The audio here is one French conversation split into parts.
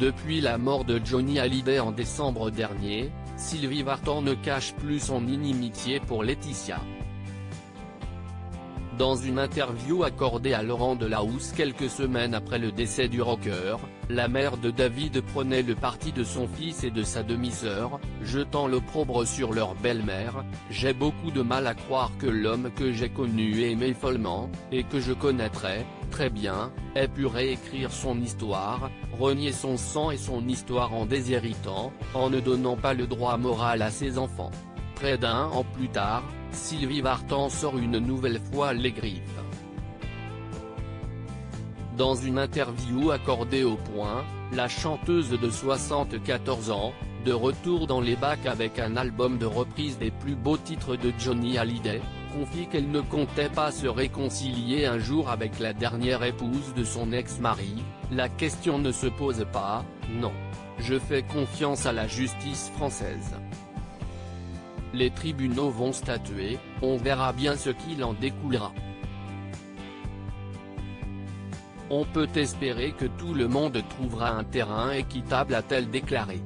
Depuis la mort de Johnny Hallyday en décembre dernier, Sylvie Vartan ne cache plus son inimitié pour Laetitia. Dans une interview accordée à Laurent Delahousse quelques semaines après le décès du rocker, la mère de David prenait le parti de son fils et de sa demi-sœur, jetant l'opprobre sur leur belle-mère. « J'ai beaucoup de mal à croire que l'homme que j'ai connu et aimé follement, et que je connaîtrais très bien, ait pu réécrire son histoire, renier son sang et son histoire en déshéritant, en ne donnant pas le droit moral à ses enfants. » Près d'un an plus tard, Sylvie Vartan sort une nouvelle fois les griffes. Dans une interview accordée au Point, la chanteuse de 74 ans, de retour dans les bacs avec un album de reprise des plus beaux titres de Johnny Hallyday, confie qu'elle ne comptait pas se réconcilier un jour avec la dernière épouse de son ex-mari. « La question ne se pose pas, non. Je fais confiance à la justice française. Les tribunaux vont statuer, on verra bien ce qu'il en découlera. On peut espérer que tout le monde trouvera un terrain équitable », a-t-elle déclaré.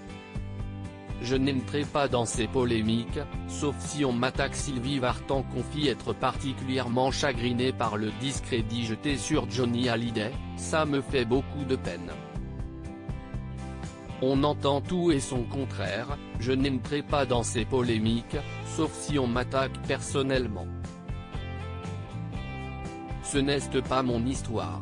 « Je n'entrerai pas dans ces polémiques, sauf si on m'attaque. » Sylvie Vartan confie être particulièrement chagrinée par le discrédit jeté sur Johnny Hallyday. « Ça me fait beaucoup de peine. On entend tout et son contraire, je n'entrerai pas dans ces polémiques, sauf si on m'attaque personnellement. Ce n'est pas mon histoire.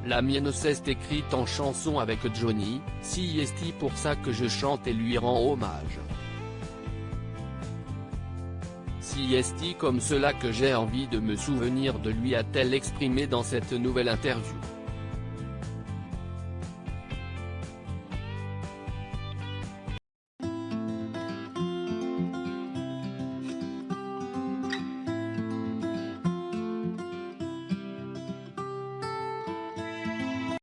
La mienne c'est écrite en chanson avec Johnny, c'est pour ça que je chante et lui rends hommage. C'est comme cela que j'ai envie de me souvenir de lui, a-t-elle exprimé dans cette nouvelle interview.